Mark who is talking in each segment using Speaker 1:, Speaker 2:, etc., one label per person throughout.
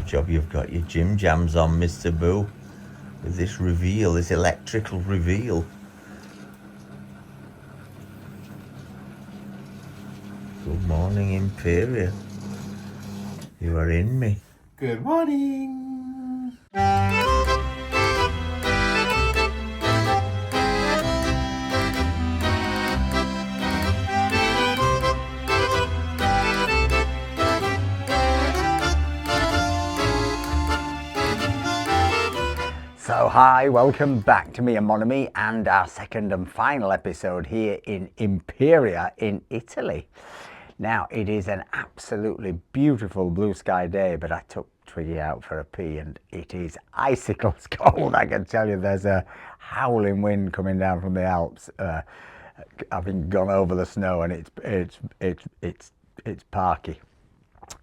Speaker 1: job you've got your gym jams on, Mr. Boo, with this reveal, this electrical reveal. Good morning, Imperia. You are in me.
Speaker 2: Good morning.
Speaker 3: So hi, welcome back to me and Mon Ami and our second and final episode here in Imperia in Italy. Now it is an absolutely beautiful blue sky day, but I took Twiggy out for a pee and it is icicles cold. I can tell you there's a howling wind coming down from the Alps, having gone over the snow, and it's parky.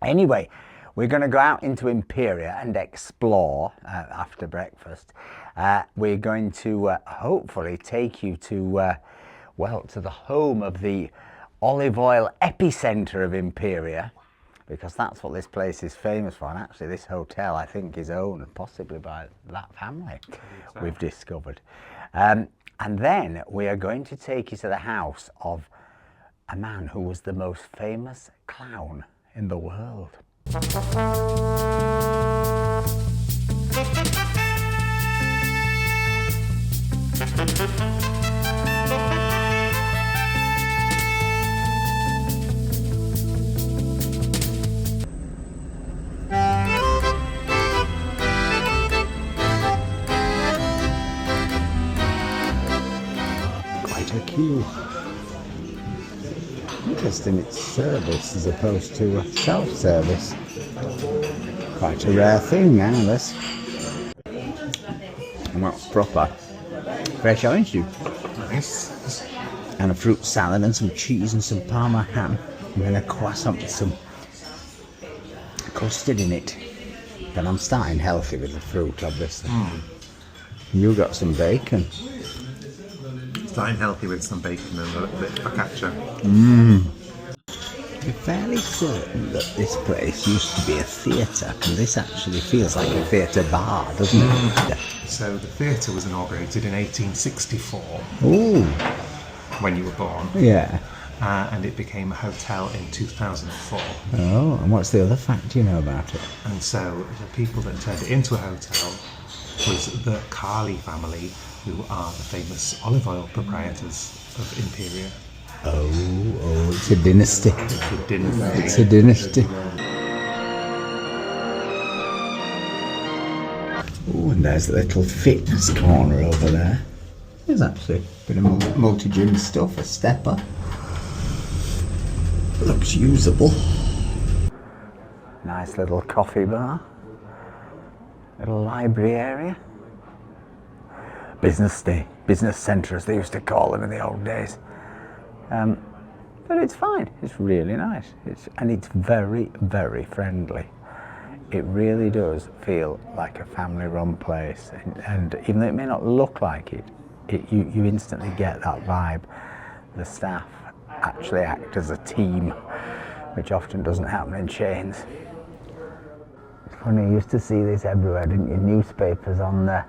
Speaker 3: Anyway, we're going to go out into Imperia and explore after breakfast. We're going to hopefully take you to, well, to the home of the olive oil epicenter of Imperia, because that's what this place is famous for. And actually this hotel, I think, is owned possibly by that family, we've discovered. And then we are going to take you to the house of a man who was the most famous clown in the world. Quite a queue. Interesting, it's service as opposed to self-service. Quite a rare thing now, this. And what's proper? Fresh orange juice.
Speaker 2: Nice.
Speaker 3: And a fruit salad and some cheese and some Parma ham. And then a croissant with some custard in it. But I'm starting healthy with the fruit, obviously. You got some bacon.
Speaker 2: Starting healthy with some bacon and a little bit of focaccia.
Speaker 3: You're fairly certain that this place used to be a theatre, because this actually feels like a theatre bar, doesn't it?
Speaker 2: So the theatre was inaugurated in 1864.
Speaker 3: Ooh.
Speaker 2: When you were born.
Speaker 3: Yeah.
Speaker 2: And it became a hotel in 2004.
Speaker 3: Oh, and what's the other fact you know about it?
Speaker 2: And so the people that turned it into a hotel was the Carli family, who are the famous olive oil proprietors of Imperia.
Speaker 3: Oh, it's a dynasty.
Speaker 2: It's a dynasty.
Speaker 3: It's a dynasty. Oh, and there's a little fitness corner over there. There's actually a bit of multi-gym stuff, a stepper. Looks usable. Nice little coffee bar. Little library area. Business centre, as they used to call them in the old days. But it's fine. It's really nice. And it's very, very friendly. It really does feel like a family-run place. And even though it may not look like it, you instantly get that vibe. The staff actually act as a team, which often doesn't happen in chains. It's funny, you used to see this everywhere, didn't you? Newspapers on the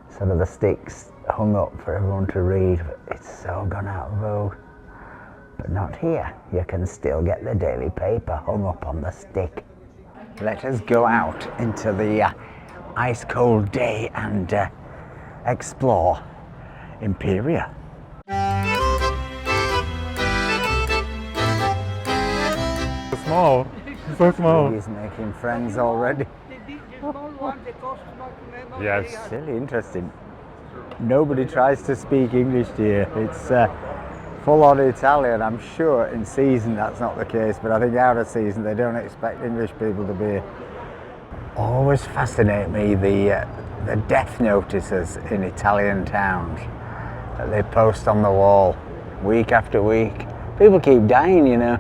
Speaker 3: sort of the sticks hung up for everyone to read. But it's so gone out of vogue. But not here. You can still get the daily paper hung up on the stick. Let us go out into the ice cold day and explore Imperia.
Speaker 4: Small. So small.
Speaker 3: He's making friends already.
Speaker 4: Yes.
Speaker 3: It's really interesting. Nobody tries to speak English here. It's full on Italian. I'm sure in season that's not the case, but I think out of season they don't expect English people to be. Always fascinate me the death notices in Italian towns that they post on the wall week after week. People keep dying, you know.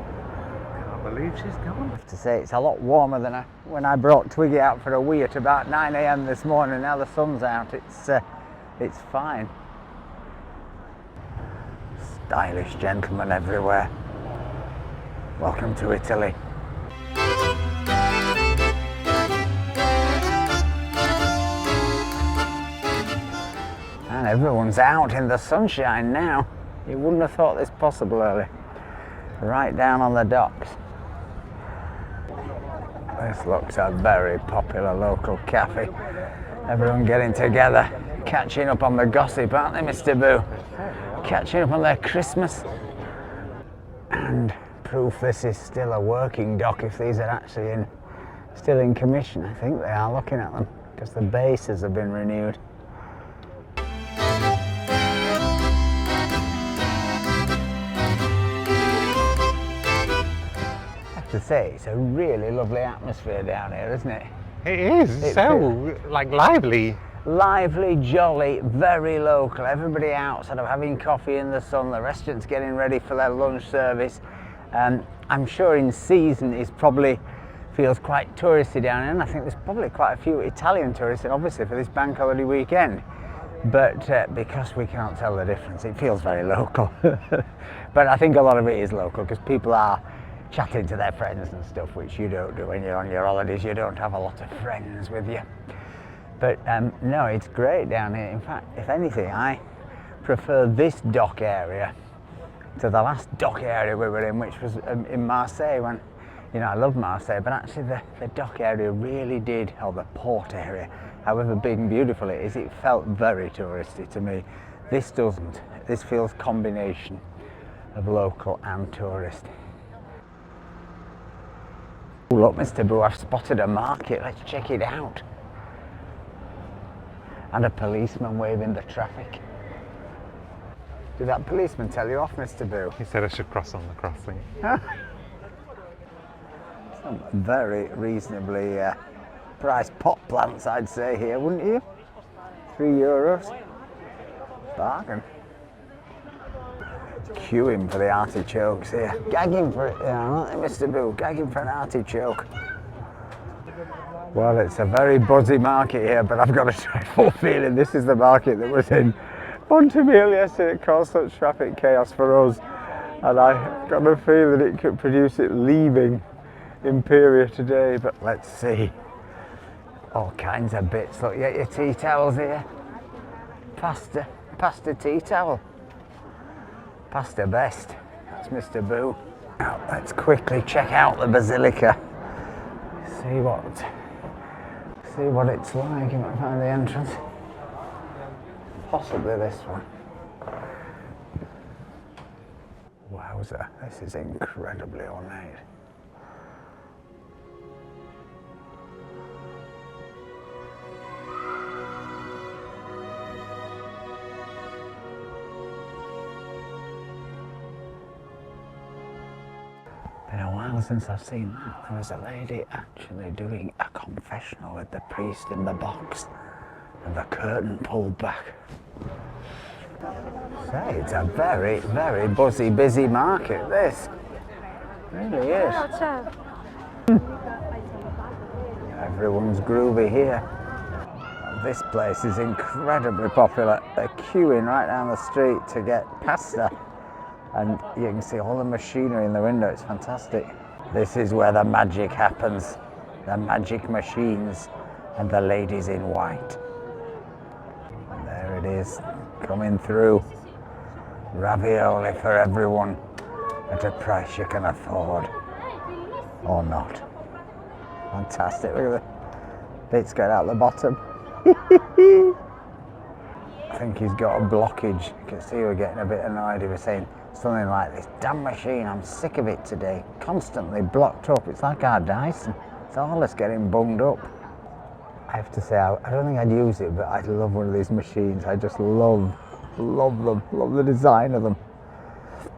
Speaker 4: I believe she's gone.
Speaker 3: I have to say it's a lot warmer than when I brought Twiggy out for a wee at about 9 a.m. this morning. Now the sun's out, it's fine. Stylish gentlemen everywhere. Welcome to Italy. And everyone's out in the sunshine now. You wouldn't have thought this possible earlier. Right down on the docks. This looks a very popular local cafe. Everyone getting together, catching up on the gossip, aren't they, Mr. Boo? Catching up on their Christmas. And proof this is still a working dock if these are actually still in commission. I think they are, looking at them, because the bases have been renewed. To say, it's a really lovely atmosphere down here, isn't it?
Speaker 4: It is so like lively.
Speaker 3: Lively, jolly, very local. Everybody out sort of having coffee in the sun. The restaurant's getting ready for their lunch service. I'm sure in season it probably feels quite touristy down here, and I think there's probably quite a few Italian tourists, and obviously for this bank holiday weekend. But because we can't tell the difference, it feels very local. But I think a lot of it is local because people are chatting to their friends and stuff, which you don't do when you're on your holidays. You don't have a lot of friends with you. But no, it's great down here. In fact, if anything, I prefer this dock area to the last dock area we were in, which was in Marseille. When, you know, I love Marseille, but actually the dock area really did, or the port area, however big and beautiful it is, it felt very touristy to me. This doesn't. This feels combination of local and tourist. Oh, look, Mr. Boo, I've spotted a market. Let's check it out. And a policeman waving the traffic. Did that policeman tell you off, Mr. Boo?
Speaker 4: He said I should cross on the crossing.
Speaker 3: Some very reasonably priced pot plants, I'd say, here, wouldn't you? €3. Bargain. Queuing for the artichokes here. Gagging for it, aren't they, Mr. Boo? Gagging for an artichoke. Well, it's a very buzzy market here, but I've got a dreadful feeling this is the market that was in Montemill yesterday. It caused such traffic chaos for us, and I've got a feeling it could produce it leaving Imperia today, but let's see. All kinds of bits. Look, you get your tea towels here. Pasta tea towel. Pasta best. That's Mr. Boo. Now, let's quickly check out the Basilica. See what it's like. You might find the entrance. Possibly this one. Wowza, this is incredibly ornate. Been a while since I've seen that. There was a lady actually doing a confessional with the priest in the box and the curtain pulled back. Say, it's a very, very buzzy, busy market, this. It really is. Everyone's groovy here. This place is incredibly popular. They're queuing right down the street to get pasta. And you can see all the machinery in the window, it's fantastic. This is where the magic happens. The magic machines and the ladies in white. And there it is, coming through. Ravioli for everyone at a price you can afford. Or not. Fantastic, look at the bits going out the bottom. I think he's got a blockage. You can see we're getting a bit annoyed. He was saying something like, this damn machine, I'm sick of it today. Constantly blocked up. It's like our Dyson. It's always getting bunged up. I have to say, I don't think I'd use it, but I'd love one of these machines. I just love them. Love the design of them.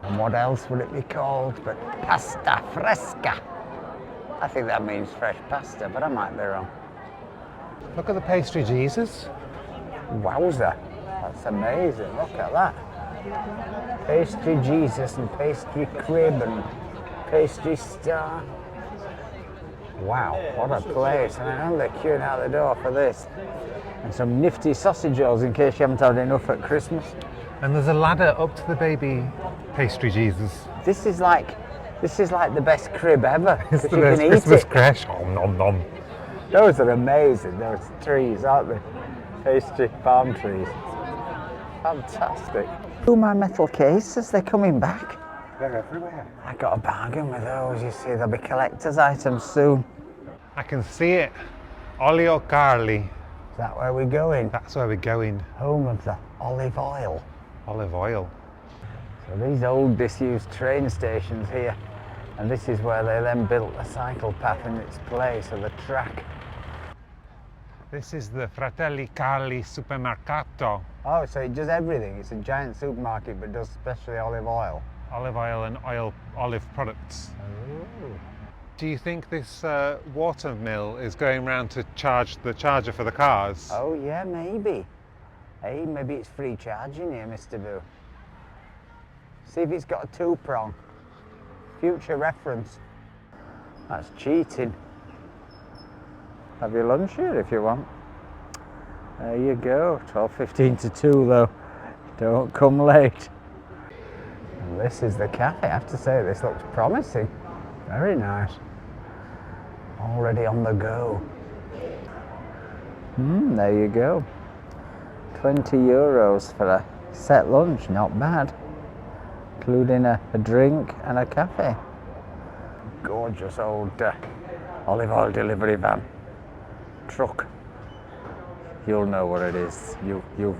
Speaker 3: And what else would it be called but pasta fresca? I think that means fresh pasta, but I might be wrong.
Speaker 2: Look at the pastry Jesus.
Speaker 3: Wowza, that's amazing. Look at that. Pastry Jesus and pastry crib and pastry star. Wow, what a place. And I know they're queuing out the door for this. And some nifty sausage rolls in case you haven't had enough at Christmas.
Speaker 2: And there's a ladder up to the baby pastry Jesus.
Speaker 3: This is like the best crib ever.
Speaker 2: It's the
Speaker 3: you
Speaker 2: best
Speaker 3: can eat
Speaker 2: Christmas
Speaker 3: it.
Speaker 2: crash. Oh, nom nom.
Speaker 3: Those are amazing. Those trees, aren't they? Pastry palm trees. Fantastic. Oh, my metal cases, they're coming back.
Speaker 4: They're everywhere.
Speaker 3: I got a bargain with those, you see, they'll be collector's items soon.
Speaker 4: I can see it. Olio Carli.
Speaker 3: Is that where we're going?
Speaker 4: That's where we're going.
Speaker 3: Home of the olive oil.
Speaker 4: Olive oil.
Speaker 3: So these old disused train stations here, and this is where they then built a cycle path in its place, or the track.
Speaker 4: This is the Fratelli Carli supermercato.
Speaker 3: Oh, so it does everything. It's a giant supermarket, but does specially olive oil.
Speaker 4: Olive oil and olive products.
Speaker 3: Oh.
Speaker 4: Do you think this water mill is going around to charge the charger for the cars?
Speaker 3: Oh yeah, maybe. Hey, maybe it's free charging here, Mr. Boo. See if it's got a two-prong. Future reference. That's cheating. Have your lunch here if you want. There you go. 12:15 to 2 though. Don't come late. And this is the cafe. I have to say, this looks promising. Very nice. Already on the go. There you go. 20 euros for a set lunch. Not bad. Including a drink and a cafe. Gorgeous old olive oil delivery van. Truck. You'll know what it is. You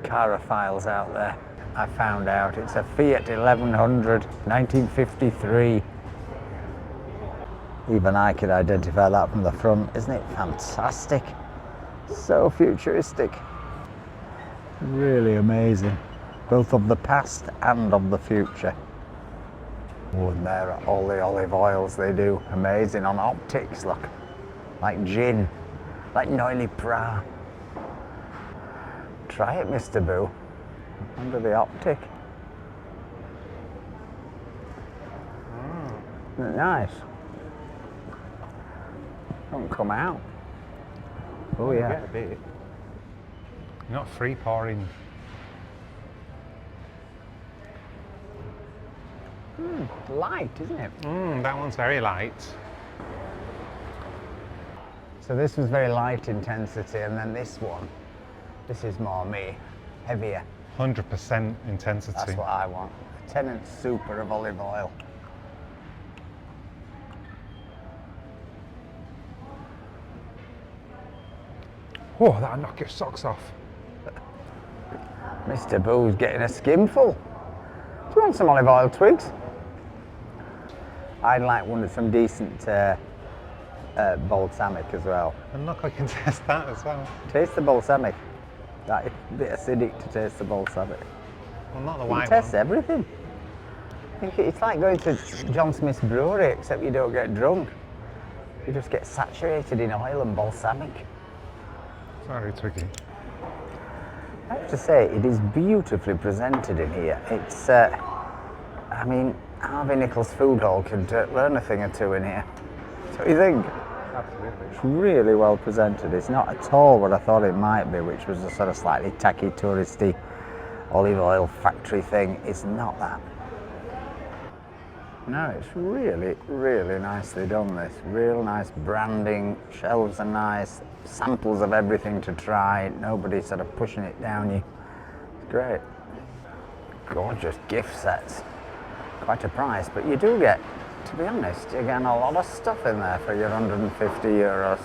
Speaker 3: carophiles out there. I found out it's a Fiat 1100, 1953. Even I could identify that from the front. Isn't it fantastic? So futuristic. Really amazing. Both of the past and of the future. Oh, and there are all the olive oils they do. Amazing on optics, look. Like gin. Like Noily Pra. Try it, Mr. Boo. Under the optic. Isn't it nice? Don't come out. Oh yeah.
Speaker 4: Get a bit. You're not free pouring.
Speaker 3: Light, isn't it?
Speaker 4: That one's very light.
Speaker 3: So this was very light intensity, and then this one, this is more me, heavier.
Speaker 4: 100% intensity.
Speaker 3: That's what I want. A Tennant super of olive oil.
Speaker 4: Oh, that'll knock your socks off.
Speaker 3: Mr. Boo's getting a skinful. Do you want some olive oil twigs? I'd like one with some decent balsamic as well.
Speaker 4: And look, I can test that as well.
Speaker 3: Taste the balsamic. That is a bit acidic to taste the balsamic.
Speaker 4: Well, not the
Speaker 3: You
Speaker 4: white
Speaker 3: can taste
Speaker 4: one.
Speaker 3: everything. I think it's like going to John Smith's brewery, except you don't get drunk. You just get saturated in oil and balsamic.
Speaker 4: Very twiggy.
Speaker 3: I have to say, it is beautifully presented in here. It's, I mean, Harvey Nichols' food hall could learn a thing or two in here. What do you think?
Speaker 4: Absolutely.
Speaker 3: It's really well presented. It's not at all what I thought it might be, which was a sort of slightly tacky, touristy olive oil factory thing. It's not that. No, it's really, really nicely done, this. Real nice branding, shelves are nice, samples of everything to try, nobody sort of pushing it down you. It's great. Gorgeous gift sets. Quite a price, but you do get, to be honest, you're getting a lot of stuff in there for your 150 euros.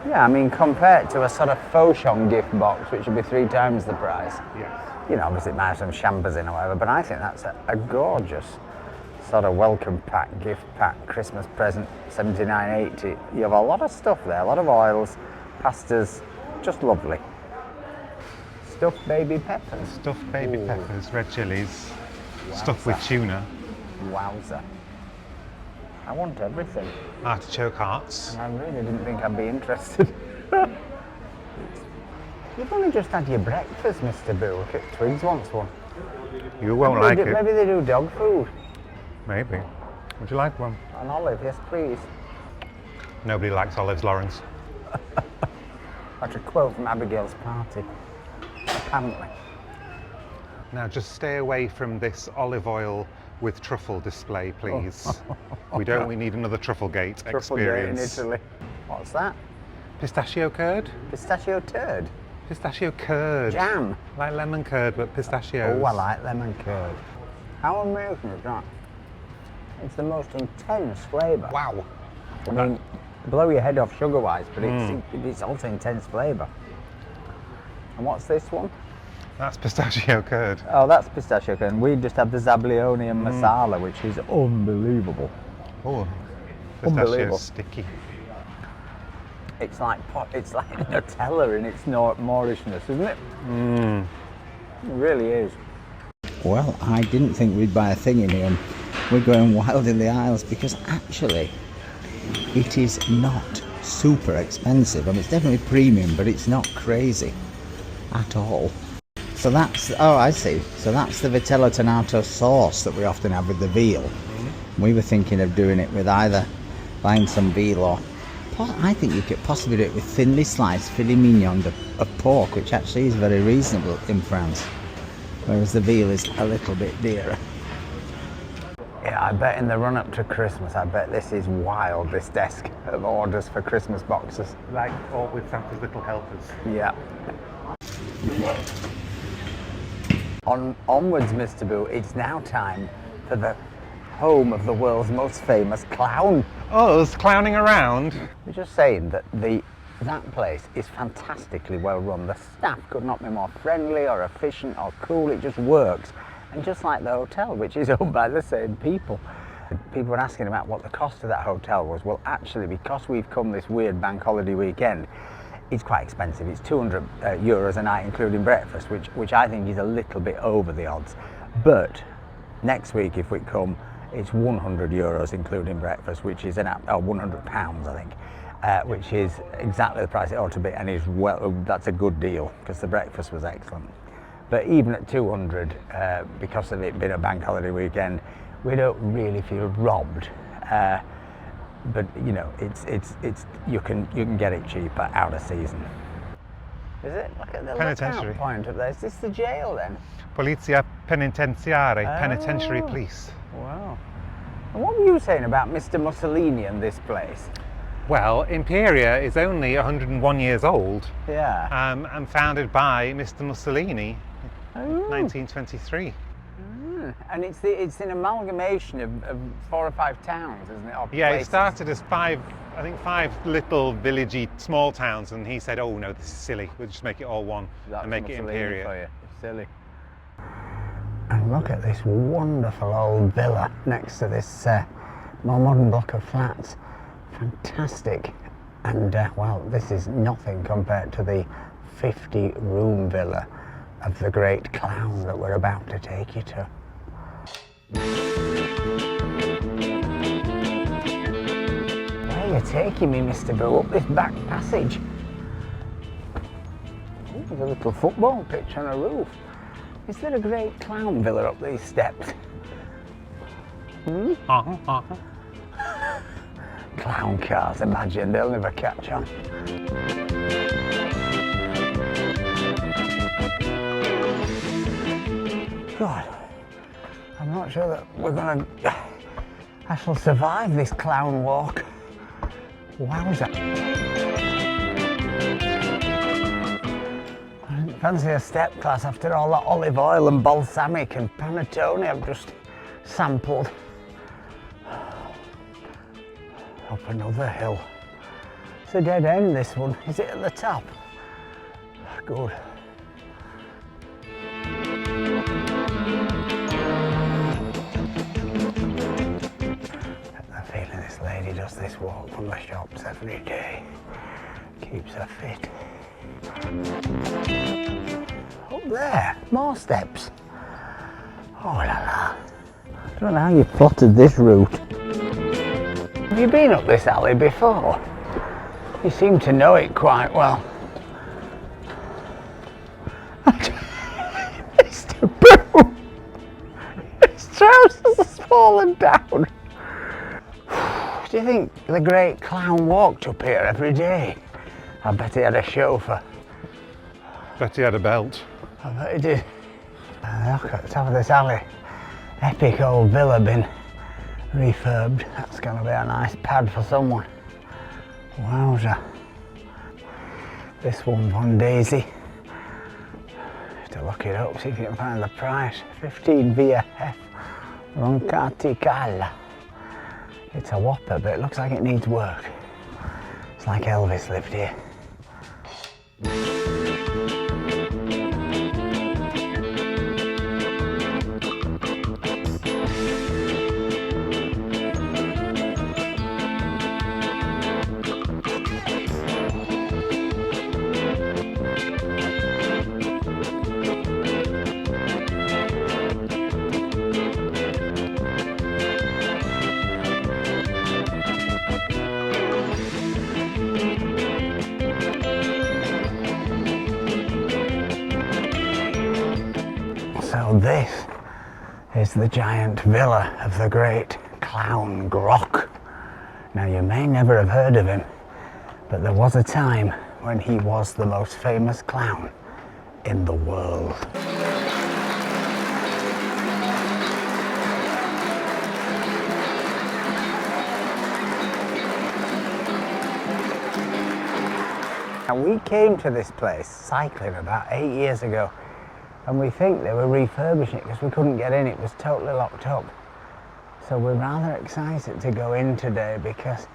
Speaker 3: Yeah, I mean, compared to a sort of Fauchon gift box, which would be 3 times the price.
Speaker 4: Yes.
Speaker 3: You know, obviously it might have some champers in or whatever, but I think that's a gorgeous sort of welcome pack, gift pack, Christmas present, 79.80. You have a lot of stuff there, a lot of oils, pastas, just lovely. Stuffed baby peppers.
Speaker 4: Stuffed baby
Speaker 3: Ooh.
Speaker 4: peppers, red chilies,
Speaker 3: Wowza.
Speaker 4: stuffed with tuna,
Speaker 3: Wowza. I want everything.
Speaker 4: artichoke hearts.
Speaker 3: And I really didn't think I'd be interested. You've only just had your breakfast, Mr. Boo. Look at Twigs wants one.
Speaker 4: You won't like it.
Speaker 3: Maybe they do dog food.
Speaker 4: Maybe. Would you like one?
Speaker 3: An olive, yes please.
Speaker 4: Nobody likes olives, Lawrence.
Speaker 3: That's a quote from Abigail's party. Apparently.
Speaker 4: Now just stay away from this olive oil with truffle display, please. We need another truffle gate
Speaker 3: Truffle gate in
Speaker 4: experience.
Speaker 3: Italy. What's that?
Speaker 4: Pistachio curd?
Speaker 3: Pistachio turd?
Speaker 4: Pistachio curd.
Speaker 3: Jam.
Speaker 4: Like lemon curd, but pistachios.
Speaker 3: Oh, I like lemon curd. How amazing is that? It's the most intense flavour.
Speaker 4: Wow.
Speaker 3: I mean, blow your head off sugar-wise, but it's also intense flavour. And what's this one?
Speaker 4: That's pistachio curd.
Speaker 3: Oh, that's pistachio curd. And we just have the zablioni and masala, which is unbelievable.
Speaker 4: Oh,
Speaker 3: Unbelievable.
Speaker 4: pistachio sticky.
Speaker 3: It's like Nutella in its Moorishness, isn't it? It really is. Well, I didn't think we'd buy a thing in here. We're going wild in the aisles because actually it is not super expensive. I mean, it's definitely premium, but it's not crazy at all. So that's, oh, I see. So that's the Vitello Tonato sauce that we often have with the veal. We were thinking of doing it with either buying some veal or I think you could possibly do it with thinly sliced filet mignon of pork, which actually is very reasonable in France, whereas the veal is a little bit dearer. Yeah, I bet in the run-up to Christmas, I bet this is wild, this desk of orders for Christmas boxes.
Speaker 4: Like all with Santa's little helpers.
Speaker 3: Yeah. Onwards, Mr. Boo, it's now time for the home of the world's most famous clown.
Speaker 4: Oh, it's clowning around.
Speaker 3: We're just saying that that place is fantastically well run. The staff could not be more friendly or efficient or cool. It just works. And just like the hotel, which is owned by the same people. People were asking about what the cost of that hotel was. Well, actually, because we've come this weird bank holiday weekend, it's quite expensive. It's 200 euros a night, including breakfast, which I think is a little bit over the odds. But next week, if we come, it's 100 euros including breakfast, which is 100 pounds, I think, which is exactly the price it ought to be, and that's a good deal because the breakfast was excellent. But even at 200, because of it being a bank holiday weekend, we don't really feel robbed. But you know, you can get it cheaper out of season. Is it? Look at the
Speaker 4: Penitentiary
Speaker 3: lookout point up there. Is this the jail then?
Speaker 4: Polizia penitenziaria, penitentiary police.
Speaker 3: Wow. And what were you saying about Mr. Mussolini and this place?
Speaker 4: Well, Imperia is only 101 years old.
Speaker 3: Yeah.
Speaker 4: And founded by Mr. Mussolini in 1923.
Speaker 3: And it's an amalgamation of 4 or 5 towns, isn't it? Or
Speaker 4: Yeah,
Speaker 3: places.
Speaker 4: it started as five little villagey small towns, and he said, "Oh no, this is silly. We'll just make it all one and make it
Speaker 3: Mussolini
Speaker 4: Imperia."
Speaker 3: for you. It's silly. And look at this wonderful old villa next to this more modern block of flats. Fantastic. And well, this is nothing compared to the 50-room villa of the great clown that we're about to take you to. Where are you taking me, Mr. Boo? Up this back passage. Ooh, there's a little football pitch on a roof. Is there a great clown villa up these steps? Clown cars, imagine, they'll never catch on. God, I'm not sure that I shall survive this clown walk. Wowza. I didn't fancy a step class after all that olive oil and balsamic and panettone I've just sampled. Up another hill. It's a dead end, this one. Is it at the top? Good. I have a feeling this lady does this walk from the shops every day. Keeps her fit. Up there, more steps. Oh la la. I don't know how you plotted this route. Have you been up this alley before? You seem to know it quite well. Mr. Boo! His trousers has fallen down. Do you think the great clown walked up here every day? I bet he had a chauffeur.
Speaker 4: Bet he had a belt.
Speaker 3: I bet he did. Look at the top of this alley. Epic old villa been refurbed. That's going to be a nice pad for someone. Wowza. This one on Daisy. to look it up, see if you can find the price. 15 VF Roncati. It's a whopper, but it looks like it needs work. It's like Elvis lived here. So this is the giant villa of the great clown Grock. Now you may never have heard of him, but there was a time when he was the most famous clown in the world. And we came to this place cycling about 8 years ago, and we think they were refurbishing it because we couldn't get in, it was totally locked up. So we're rather excited to go in today because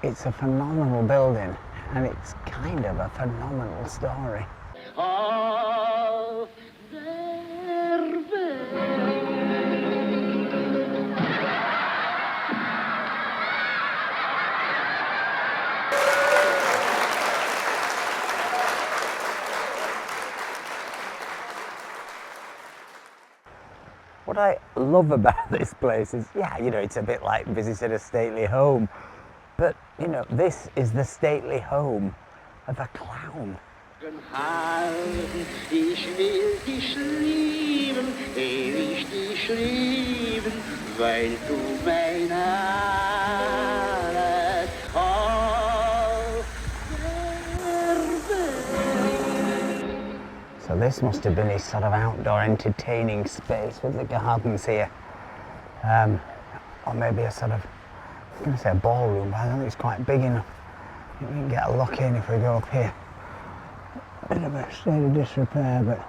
Speaker 3: it's a phenomenal building and it's kind of a phenomenal story. What I love about this place is, yeah, you know, it's a bit like visiting a stately home, but, you know, this is the stately home of a clown. So this must have been his sort of outdoor entertaining space with the gardens here. Or maybe a sort of, I'm going to say a ballroom, but I don't think it's quite big enough. I think we can get a look in if we go up here. A bit of a state of disrepair, but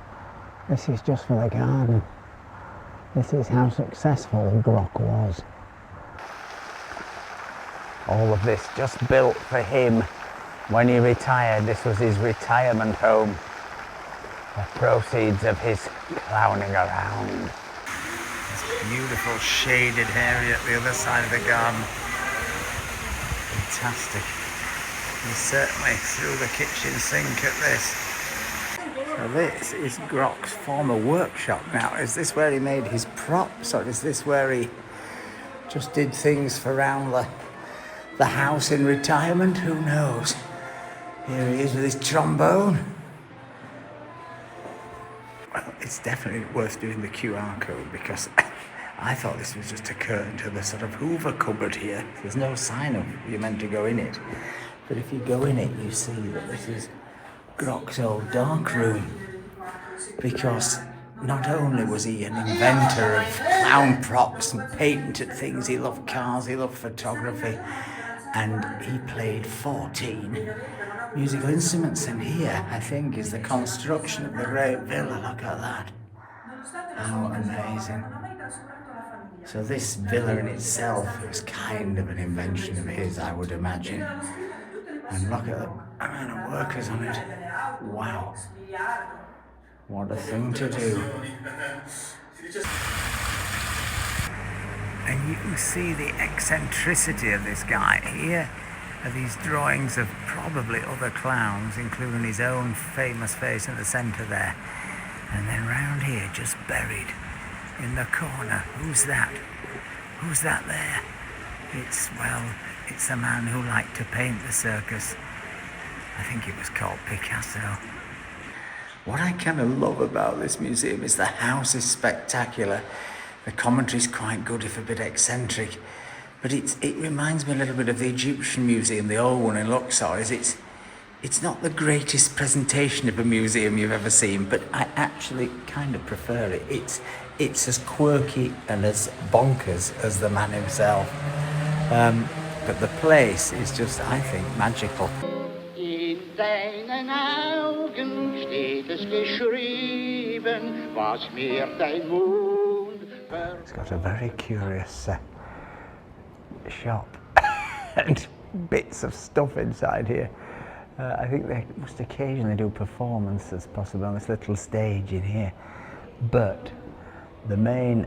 Speaker 3: this is just for the garden. This is how successful Grock was. All of this just built for him when he retired. This was his retirement home. The proceeds of his clowning around.
Speaker 1: This beautiful shaded area at the other side of the garden. Fantastic. And certainly through the kitchen sink at this. So this is Grock's former workshop now. Is this where he made his props, or is this where he just did things for around the house in retirement? Who knows? Here he is with his trombone. Well, it's definitely worth doing the QR code because I thought this was just a curtain to the sort of Hoover cupboard here. There's no sign of you're meant to go in it. But if you go in it, you see that this is Grock's old dark room. Because not only was he an inventor of clown props and patented things, he loved cars, he loved photography, and he played 14 musical instruments, and here I think is the construction of the great villa. Look at that. How amazing. So this villa in itself was kind of an invention of his, I would imagine. And look at the amount of workers on it. Wow. What a thing to do. And you can see the eccentricity of this guy. Here are these drawings of probably other clowns, including his own famous face in the centre there. And then round here, just buried in the corner, who's that? Who's that there? It's a man who liked to paint the circus. I think it was called Picasso. What I kind of love about this museum is the house is spectacular. The commentary's quite good, if a bit eccentric. But it reminds me a little bit of the Egyptian Museum, the old one in Luxor. It's not the greatest presentation of a museum you've ever seen, but I actually kind of prefer it. It's as quirky and as bonkers as the man himself. But the place is just, I think, magical. In deinen Augen steht
Speaker 5: steht es geschrieben, was mir dein Mund
Speaker 3: It's got a very curious shop and bits of stuff inside here. I think they must occasionally do performances, possibly on this little stage in here. But the main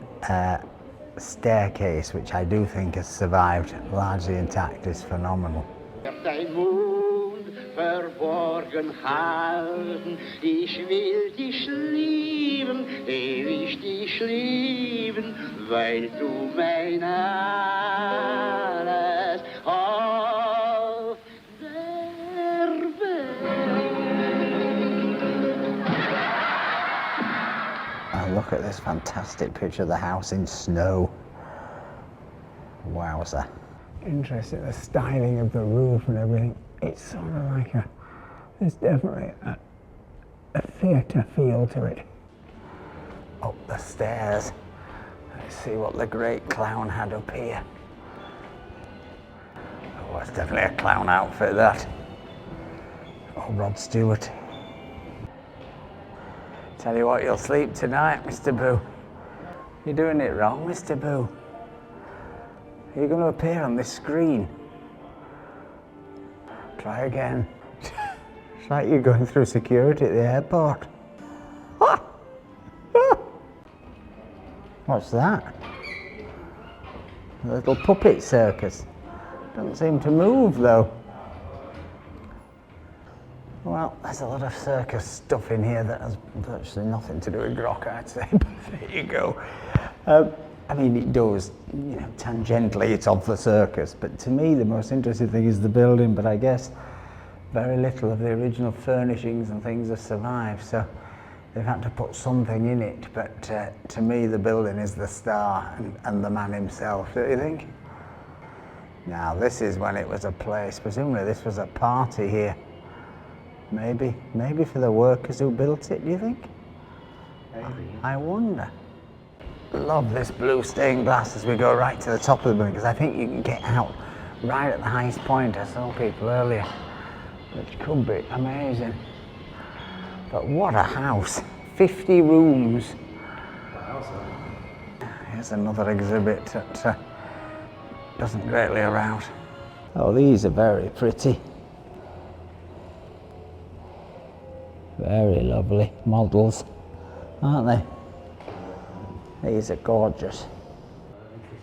Speaker 3: staircase, which I do think has survived largely intact, is phenomenal.
Speaker 5: dein Mund verborgen halten. Ich will dich lieben, ewig dich lieben, weil du mein alles auf der
Speaker 3: And look at this fantastic picture of the house in snow. Wowza. Interesting, the styling of the roof and everything. It's sort of like there's definitely a theatre feel to it. Up the stairs. Let's see what the great clown had up here. Oh, it's definitely a clown outfit, that. Oh, Rod Stewart. Tell you what, you'll sleep tonight, Mr. Boo. You're doing it wrong, Mr. Boo. You're going to appear on this screen. Try again. It's like you're going through security at the airport. Ah! Ah! What's that? A little puppet circus. Doesn't seem to move though. Well, there's a lot of circus stuff in here that has virtually nothing to do with Grock, I'd say, but there you go. I mean, it does, you know, tangentially it's of the circus, but to me the most interesting thing is the building, but I guess very little of the original furnishings and things have survived, so they've had to put something in it, but to me the building is the star and the man himself, don't you think? Now this is when it was a place, presumably this was a party here. Maybe for the workers who built it, do you think? Maybe. I wonder. Love this blue stained glass as we go right to the top of the building, because I think you can get out right at the highest point. I saw people earlier, which could be amazing. But what a house, 50 rooms. Here's another exhibit that doesn't greatly arouse. Oh, these are very pretty. Very lovely models, aren't they? These are gorgeous.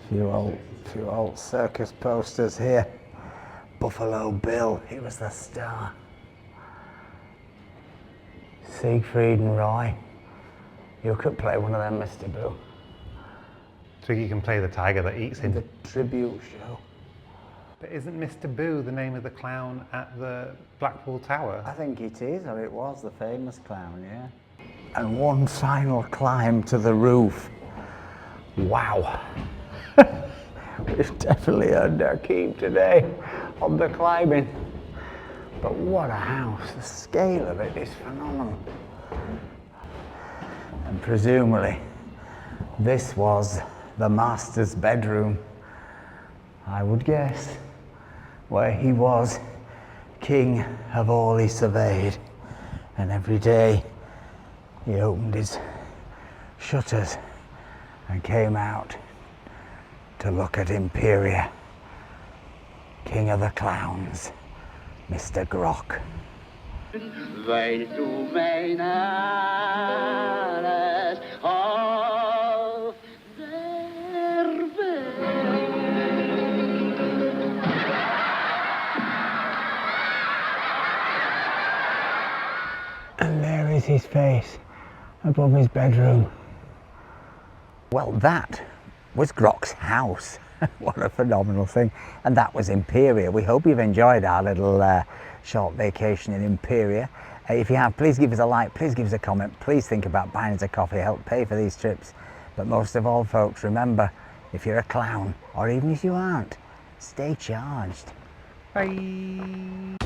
Speaker 3: Few old circus posters here. Buffalo Bill, he was the star. Siegfried and Roy. You could play one of them, Mr. Boo.
Speaker 4: So you can play the tiger that eats him.
Speaker 3: The tribute show.
Speaker 4: But isn't Mr. Boo the name of the clown at the Blackpool Tower?
Speaker 3: I think it is, or it was the famous clown, yeah. And one final climb to the roof. Wow. We've definitely earned our keep today on the climbing. But what a house. The scale of it is phenomenal. And presumably, this was the master's bedroom, I would guess, where he was king of all he surveyed. And every day he opened his shutters and came out to look at Imperia, king of the clowns, Mr. Grock.
Speaker 5: weil du mein alles auf der Welt.
Speaker 3: And there is his face above his bedroom. Well, that was Grock's house. What a phenomenal thing. And that was Imperia. We hope you've enjoyed our little short vacation in Imperia. If you have, please give us a like, please give us a comment, please think about buying us a coffee, help pay for these trips. But most of all, folks, remember, if you're a clown, or even if you aren't, stay charged.
Speaker 4: Bye.